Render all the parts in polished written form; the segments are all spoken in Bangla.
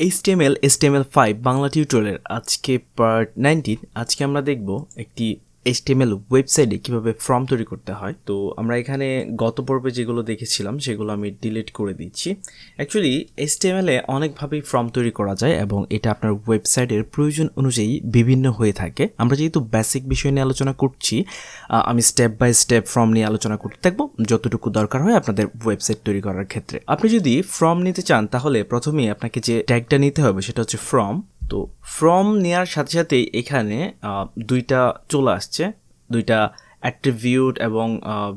HTML5 বাংলা টিউটোরিয়ালের আজকে পার্ট 19। আজকে আমরা দেখব একটি HTML ওয়েবসাইটে কিভাবে ফর্ম তৈরি করতে হয়। তো আমরা এখানে গত পর্বে যেগুলো দেখেছিলাম সেগুলো আমি ডিলিট করে দিচ্ছি। অ্যাকচুয়ালি HTML এ অনেকভাবেই ফর্ম তৈরি করা যায় এবং এটা আপনার ওয়েবসাইটের প্রয়োজন অনুযায়ী বিভিন্ন হয়ে থাকে। আমরা যেহেতু বেসিক বিষয় নিয়ে আলোচনা করছি, আমি স্টেপ বাই স্টেপ ফর্ম নিয়ে আলোচনা করতে থাকবো যতটুকু দরকার হয় আপনাদের ওয়েবসাইট তৈরি করার ক্ষেত্রে। আপনি যদি ফর্ম নিতে চান তাহলে প্রথমেই আপনাকে যে ট্যাগটা নিতে হবে সেটা হচ্ছে ফর্ম। তো ফর্ম নেওয়ার সাথে সাথেই এখানে দুইটা চলে আসছে, দুইটা অ্যাট্রিবিউট এবং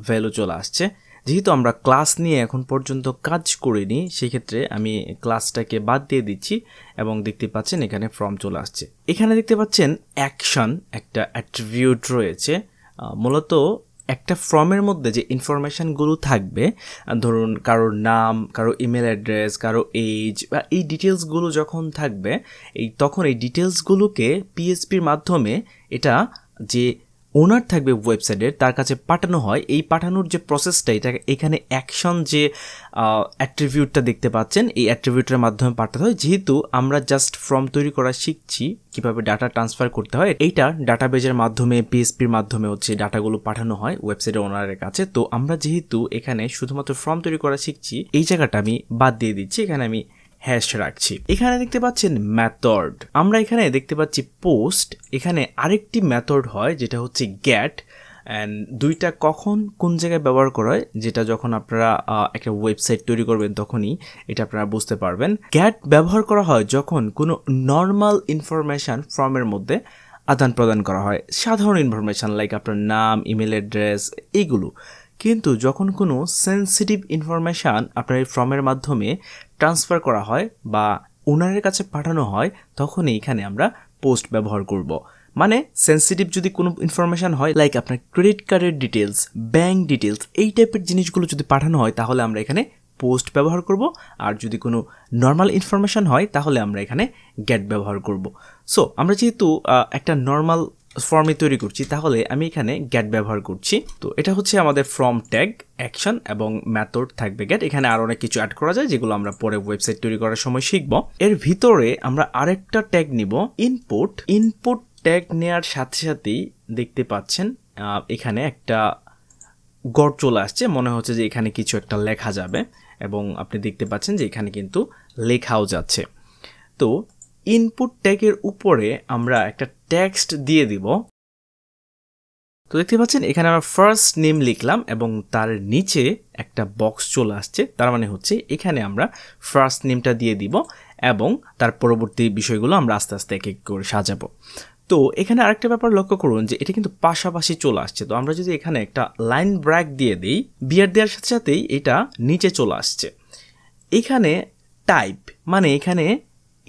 ভ্যালু চলে আসছে। যেহেতু আমরা ক্লাস নিয়ে এখন পর্যন্ত কাজ করিনি, সেক্ষেত্রে আমি ক্লাসটাকে বাদ দিয়ে দিচ্ছি এবং দেখতে পাচ্ছেন এখানে ফর্ম চলে আসছে। এখানে দেখতে পাচ্ছেন অ্যাকশন একটা অ্যাট্রিবিউট রয়েছে। মূলত একটা ফর্মের মধ্যে যে ইনফরমেশানগুলো থাকবে, ধরুন কারোর নাম, কারো ইমেল অ্যাড্রেস, কারো এজ বা এই ডিটেলসগুলো যখন থাকবে তখন এই ডিটেলসগুলোকে পিএইচপির মাধ্যমে এটা যে ওনার থাকবে ওয়েবসাইটের তার কাছে পাঠানো হয়। এই পাঠানোর যে প্রসেসটা, এটা এখানে অ্যাকশন যে অ্যাট্রিবিউটটা দেখতে পাচ্ছেন এই অ্যাট্রিবিউটের মাধ্যমে পাঠাতে হয়। যেহেতু আমরা জাস্ট ফর্ম তৈরি করা শিখছি, কিভাবে ডাটা ট্রান্সফার করতে হয়, এইটা ডাটাবেজের মাধ্যমে পিএইচপির মাধ্যমে হচ্ছে ডাটাগুলো পাঠানো হয় ওয়েবসাইটের ওনারের কাছে। তো আমরা যেহেতু এখানে শুধুমাত্র ফর্ম তৈরি করা শিখছি, এই জায়গাটা আমি বাদ দিয়ে দিচ্ছি, এখানে আমি হ্যাশ রাখছি। এখানে দেখতে পাচ্ছেন মেথড, আমরা এখানে দেখতে পাচ্ছি পোস্ট। এখানে আরেকটি মেথড হয় যেটা হচ্ছে গেট, অ্যান্ড দুইটা কখন কোন জায়গায় ব্যবহার করা হয়, যেটা যখন আপনারা একটা ওয়েবসাইট তৈরি করবেন তখনই এটা আপনারা বুঝতে পারবেন। গেট ব্যবহার করা হয় যখন কোনো নর্মাল ইনফরমেশান ফর্মের মধ্যে আদান প্রদান করা হয়, সাধারণ ইনফরমেশান লাইক আপনার নাম, ইমেল অ্যাড্রেস, এইগুলো। কিন্তু যখন কোনো সেন্সিটিভ ইনফরমেশান আপনার এই ফর্মের মাধ্যমে ট্রান্সফার করা হয় বা ওনারের কাছে পাঠানো হয়, তখনই এখানে আমরা পোস্ট ব্যবহার করব। মানে সেন্সিটিভ যদি কোনো ইনফরমেশান হয় লাইক আপনার ক্রেডিট কার্ডের ডিটেলস, ব্যাঙ্ক ডিটেলস, এই টাইপের জিনিসগুলো যদি পাঠানো হয় তাহলে আমরা এখানে পোস্ট ব্যবহার করব। আর যদি কোনো নর্মাল ইনফরমেশান হয় তাহলে আমরা এখানে গেট ব্যবহার করব। সো আমরা যেহেতু একটা নর্মাল ফর্মে তৈরি করছি, তাহলে আমি এখানে গেট ব্যবহার করছি। তো এটা হচ্ছে আমাদের ফর্ম ট্যাগ, অ্যাকশন এবং মেথড থাকবে গেট। এখানে আরও অনেক কিছু অ্যাড করা যায় যেগুলো আমরা পরে ওয়েবসাইট তৈরি করার সময় শিখব। এর ভিতরে আমরা আরেকটা ট্যাগ নিব, ইনপুট। ইনপুট ট্যাগ নেওয়ার সাথে সাথেই দেখতে পাচ্ছেন এখানে একটা গড় চলে আসছে, মনে হচ্ছে যে এখানে কিছু একটা লেখা যাবে এবং আপনি দেখতে পাচ্ছেন যে এখানে কিন্তু লেখাও যাচ্ছে। তো ইনপুট ট্যাগের উপরে আমরা একটা টেক্সট দিয়ে দিব। তো দেখতে পাচ্ছেন এখানে আমরা ফার্স্ট নেম লিখলাম এবং তার নিচে একটা বক্স চলে আসছে, তার মানে হচ্ছে এখানে আমরা ফার্স্ট নেমটা দিয়ে দিব এবং তার পরবর্তী বিষয়গুলো আমরা আস্তে আস্তে এক এক করে সাজাবো। তো এখানে আরেকটা ব্যাপার লক্ষ্য করুন যে এটা কিন্তু পাশাপাশি চলে আসছে। তো আমরা যদি এখানে একটা লাইন ব্রেক দিয়ে দিই, বিয়ার দেওয়ার সাথে সাথেই এটা নিচে চলে আসছে। এখানে টাইপ, মানে এখানে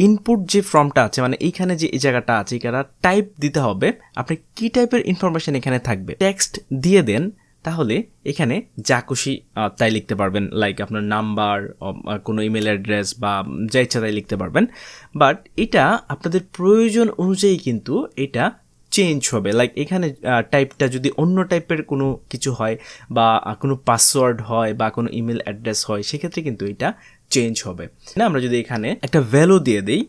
ইনপুট যে ফর্মটা আছে, মানে এইখানে যে এই জায়গাটা আছে, এখানে টাইপ দিতে হবে। আপনি কি টাইপের ইনফরমেশন এখানে থাকবে টেক্সট দিয়ে দেন, তাহলে এখানে যা খুশি তাই লিখতে পারবেন, লাইক আপনার নাম্বার, কোনো ইমেল অ্যাড্রেস বা যা ইচ্ছা তাই লিখতে পারবেন। বাট এটা আপনাদের প্রয়োজন অনুযায়ী কিন্তু এটা চেঞ্জ হবে। লাইক এখানে টাইপটা যদি অন্য টাইপের কোনো কিছু হয় বা কোনো পাসওয়ার্ড হয় বা কোনো ইমেল অ্যাড্রেস হয়, সেক্ষেত্রে কিন্তু এটা চেঞ্জ হবে না। আমরা যদি এখানে একটা ভ্যালু দিয়ে দিই,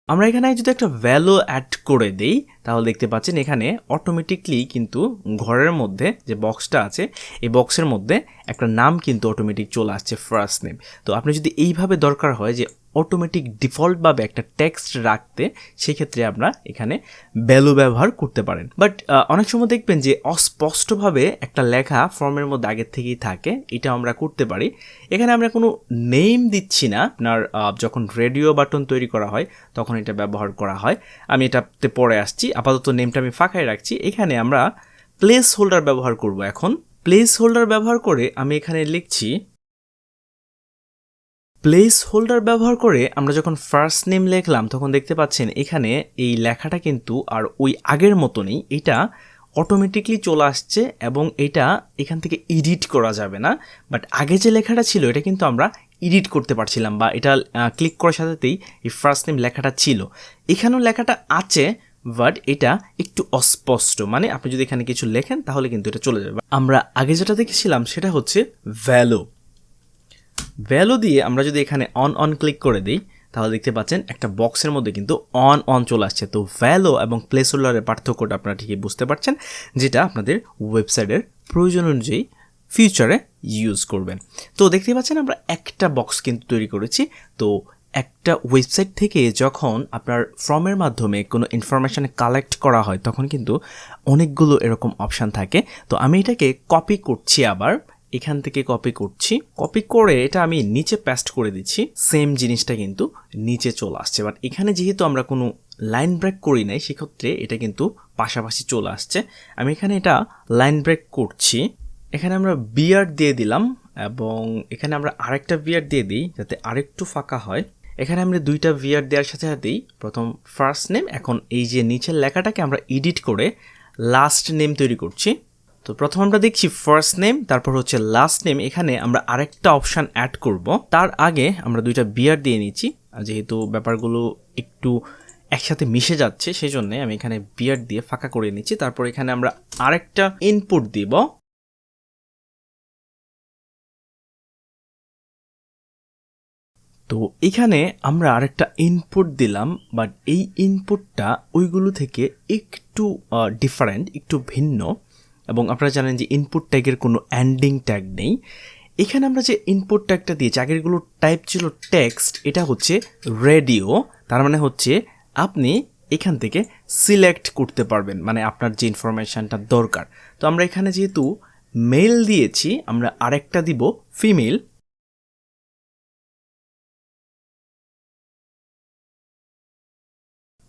আমরা এখানে যদি একটা ভ্যালু অ্যাড করে দিই, তাহলে দেখতে পাচ্ছেন এখানে অটোমেটিকলি কিন্তু ঘরের মধ্যে যে বক্সটা আছে এই বক্সের মধ্যে একটা নাম কিন্তু অটোমেটিক চলে আসছে, ফার্স্ট নেম। তো আপনি যদি এইভাবে দরকার হয় যে অটোমেটিক ডিফল্টভাবে একটা টেক্সট রাখতে, সেক্ষেত্রে আমরা এখানে ভ্যালু ব্যবহার করতে পারেন। বাট অনেক সময় দেখবেন যে অস্পষ্টভাবে একটা লেখা ফর্মের মধ্যে আগের থেকেই থাকে, এটা আমরা করতে পারি। এখানে আমরা কোনো নেম দিচ্ছি না। আপনার যখন রেডিও বাটন তৈরি করা হয় তখন এটা ব্যবহার করা হয়, আমি এটাতে পরে আসছি। আপাতত নেমটা আমি ফাঁকাই রাখছি। এখানে আমরা প্লেস হোল্ডার ব্যবহার করব। এখন প্লেস হোল্ডার ব্যবহার করে আমি এখানে লিখছি, প্লেস হোল্ডার ব্যবহার করে আমরা যখন ফার্স্ট নেম লিখলাম তখন দেখতে পাচ্ছেন এখানে এই লেখাটা কিন্তু আর ওই আগের মতনই, এটা অটোমেটিকলি চলে আসছে এবং এটা এখান থেকে এডিট করা যাবে না। বাট আগে যে লেখাটা ছিল এটা কিন্তু আমরা এডিট করতে পারছিলাম, বা এটা ক্লিক করার সাথেই এই ফার্স্ট নেম লেখাটা ছিল। এখানেও লেখাটা আছে, বাট এটা একটু অস্পষ্ট। মানে আপনি যদি এখানে কিছু লেখেন তাহলে কিন্তু এটা চলে যাবে। আমরা আগে যেটা দেখেছিলাম সেটা হচ্ছে ভ্যালু। ভ্যালু দিয়ে আমরা যদি এখানে অন ক্লিক করে দিই, তাহলে দেখতে পাচ্ছেন একটা বক্সের মধ্যে কিন্তু অন চলে আসছে। তো ভ্যালু এবং প্লেসহোল্ডারের পার্থক্যটা আপনারা ঠিকই বুঝতে পারছেন, যেটা আপনাদের ওয়েবসাইটের প্রয়োজন অনুযায়ী ফিউচারে ইউজ করবেন। তো দেখতে পাচ্ছেন আমরা একটা বক্স কিন্তু তৈরি করেছি। তো একটা ওয়েবসাইট থেকে যখন আপনার ফর্মের মাধ্যমে কোনো ইনফরমেশান কালেক্ট করা হয় তখন কিন্তু অনেকগুলো এরকম অপশান থাকে। তো আমি এটাকে কপি করছি, আবার এখান থেকে কপি করে এটা আমি নিচে পেস্ট করে দিচ্ছি। সেম জিনিসটা কিন্তু নিচে চলে আসছে, বাট এখানে যেহেতু আমরা কোনো লাইন ব্রেক করি নাই সেক্ষেত্রে এটা কিন্তু পাশাপাশি চলে আসছে। আমি এখানে এটা লাইন ব্রেক করছি, এখানে আমরা বিয়ার দিয়ে দিলাম এবং এখানে আমরা আরেকটা বিয়ার দিয়ে দিই যাতে আরেকটু ফাঁকা হয়। এখানে আমরা দুইটা বিয়ার দেওয়ার সাথে সাথেই প্রথম ফার্স্ট নেম, এখন এই যে নিচের লেখাটাকে আমরা এডিট করে লাস্ট নেম তৈরি করছি। তো প্রথম আমরা দেখছি ফার্স্ট নেম, তারপর হচ্ছে লাস্ট নেম। এখানে আমরা আরেকটা অপশান অ্যাড করব, তার আগে আমরা দুইটা বিয়ার দিয়ে নিচ্ছি। যেহেতু ব্যাপারগুলো একটু একসাথে মিশে যাচ্ছে সেই জন্যে আমি এখানে বিয়ার দিয়ে ফাঁকা করে নিচ্ছি। তারপর এখানে আমরা আরেকটা ইনপুট দিব। তো এখানে আমরা আরেকটা ইনপুট দিলাম, বাট এই ইনপুটটা ওইগুলো থেকে একটু ডিফারেন্ট, একটু ভিন্ন। এবং আপনারা জানেন যে ইনপুট ট্যাগের কোনো এন্ডিং ট্যাগ নেই। এখানে আমরা যে ইনপুট ট্যাগটা দিয়েছি, আগেরগুলো টাইপ ছিল টেক্সট, এটা হচ্ছে রেডিও। তার মানে হচ্ছে আপনি এখান থেকে সিলেক্ট করতে পারবেন, মানে আপনার যে ইনফরমেশানটা দরকার। তো আমরা এখানে যেহেতু মেল দিয়েছি, আমরা আরেকটা দিব ফিমেল।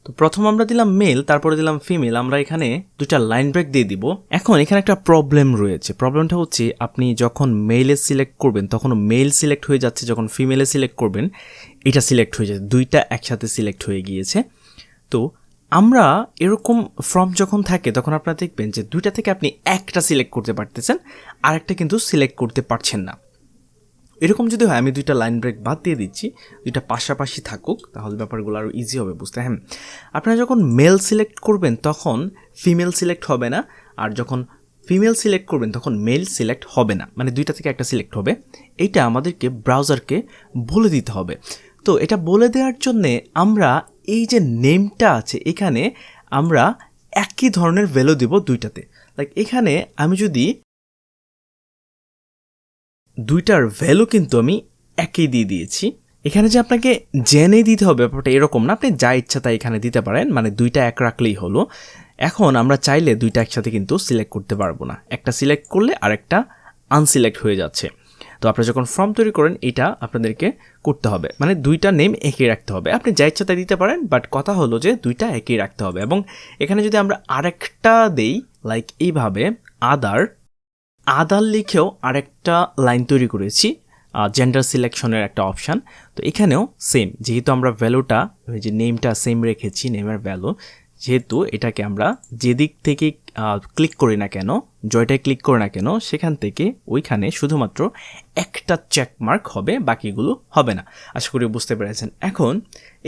তো প্রথম আমরা দিলাম মেল, তারপরে দিলাম ফিমেল। আমরা এখানে দুইটা লাইন ব্রেক দিয়ে দিব। এখন এখানে একটা প্রবলেম রয়েছে। প্রবলেমটা হচ্ছে আপনি যখন মেইলে সিলেক্ট করবেন তখন মেল সিলেক্ট হয়ে যাচ্ছে, যখন ফিমেলে সিলেক্ট করবেন এটা সিলেক্ট হয়ে যাচ্ছে, দুইটা একসাথে সিলেক্ট হয়ে গিয়েছে। তো আমরা এরকম ফর্ম যখন থাকে তখন আপনারা দেখবেন যে দুইটা থেকে আপনি একটা সিলেক্ট করতে পারতেছেন, আরেকটা কিন্তু সিলেক্ট করতে পারছেন না। এরকম যদি হয়, আমি দুইটা লাইন ব্রেক বাদ দিয়ে দিচ্ছি, দুইটা পাশাপাশি থাকুক, তাহলে ব্যাপারগুলো আরও ইজি হবে বুঝতে। হ্যাঁ, আপনারা যখন মেল সিলেক্ট করবেন তখন ফিমেল সিলেক্ট হবে না, আর যখন ফিমেল সিলেক্ট করবেন তখন মেল সিলেক্ট হবে না, মানে দুইটা থেকে একটা সিলেক্ট হবে। এইটা আমাদেরকে ব্রাউজারকে বলে দিতে হবে। তো এটা বলে দেওয়ার জন্যে আমরা এই যে নেমটা আছে এখানে আমরা একই ধরনের ভ্যালু দিব দুইটাতে। লাইক এখানে আমি যদি দুইটার ভ্যালু কিন্তু আমি একই দিয়ে দিয়েছি। এখানে যে আপনাকে জেনে দিতে হবে ব্যাপারটা এরকম না, আপনি যা ইচ্ছা তাই এখানে দিতে পারেন, মানে দুইটা এক রাখলেই হলো। এখন আমরা চাইলে দুইটা একসাথে কিন্তু সিলেক্ট করতে পারবো না, একটা সিলেক্ট করলে আরেকটা আনসিলেক্ট হয়ে যাচ্ছে। তো আপনারা যখন ফর্ম তৈরি করেন এটা আপনাদেরকে করতে হবে, মানে দুইটা নেম একই রাখতে হবে। আপনি যা ইচ্ছা তাই দিতে পারেন, বাট কথা হলো যে দুইটা একই রাখতে হবে। এবং এখানে যদি আমরা আরেকটা দেই, লাইক এইভাবে আদার লিখেও আরেকটা লাইন তৈরি করেছি, জেন্ডার সিলেকশনের একটা অপশান। তো এখানেও সেম, যেহেতু আমরা ভ্যালুটা ওই যে নেমটা সেম রেখেছি, নেমের ভ্যালু, যেহেতু এটাকে আমরা যেদিক থেকে ক্লিক করি না কেন, জয়টায় ক্লিক করি না কেন, সেখান থেকে ওইখানে শুধুমাত্র একটা চেকমার্ক হবে, বাকিগুলো হবে না। আশা করি বুঝতে পেরেছেন। এখন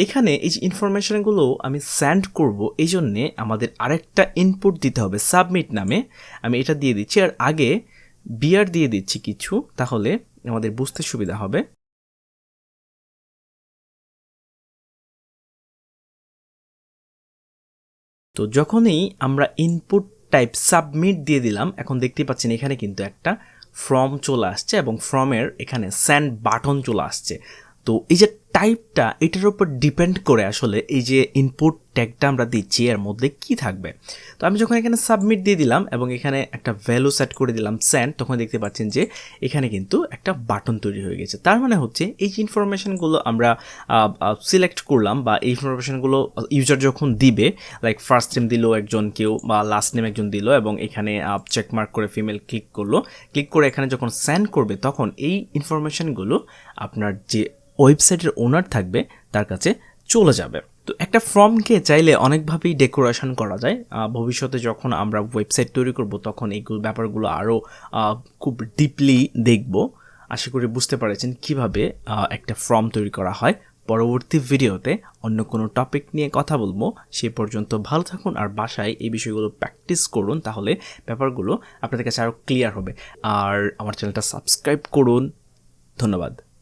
এখানে এই যে ইনফরমেশনগুলো আমি সেন্ড করব, এই জন্যে আমাদের আরেকটা ইনপুট দিতে হবে সাবমিট নামে। আমি এটা দিয়ে দিচ্ছি, আর আগে বিয়ার দিয়ে দিচ্ছি কিছু, তাহলে আমাদের বুঝতে সুবিধা হবে। তো যখনই আমরা ইনপুট টাইপ সাবমিট দিয়ে দিলাম, এখন দেখতেই পাচ্ছেন এখানে কিন্তু একটা ফর্ম চলে আসছে এবং ফর্মের এখানে সেন্ড বাটন চলে আসছে। তো এই যে টাইপটা, এটার উপর ডিপেন্ড করে আসলে এই যে ইনপুট ট্যাগটা আমরা দিচ্ছি এর মধ্যে কি থাকবে। তো আমি যখন এখানে সাবমিট দিয়ে দিলাম এবং এখানে একটা ভ্যালু সেট করে দিলাম সেন্ড, তখন দেখতে পাচ্ছেন যে এখানে কিন্তু একটা বাটন তৈরি হয়ে গেছে। তার মানে হচ্ছে এই যে ইনফরমেশনগুলো আমরা সিলেক্ট করলাম, বা এই ইনফরমেশনগুলো ইউজার যখন দিবে, লাইক ফার্স্ট নেম দিল একজন কেউ, বা লাস্ট নেম একজন দিল, এবং এখানে চেকমার্ক করে ফিমেল ক্লিক করলো, ক্লিক করে এখানে যখন সেন্ড করবে তখন এই ইনফরমেশনগুলো আপনার যে ওয়েবসাইটের ওনার থাকবে তার কাছে চলে যাবে। তো একটা ফর্মকে চাইলে অনেকভাবেই ডেকোরেশন করা যায়। ভবিষ্যতে যখন আমরা ওয়েবসাইট তৈরি করব তখন এইগুলো ব্যাপারগুলো আরও খুব ডিপলি দেখব। আশা করি বুঝতে পারছেন কিভাবে একটা ফর্ম তৈরি করা হয়। পরবর্তী ভিডিওতে অন্য কোনো টপিক নিয়ে কথা বলবো। সে পর্যন্ত ভালো থাকুন, আর বাসায় এই বিষয়গুলো প্র্যাকটিস করুন, তাহলে ব্যাপারগুলো আপনাদের কাছে আরও ক্লিয়ার হবে। আর আমার চ্যানেলটা সাবস্ক্রাইব করুন। ধন্যবাদ।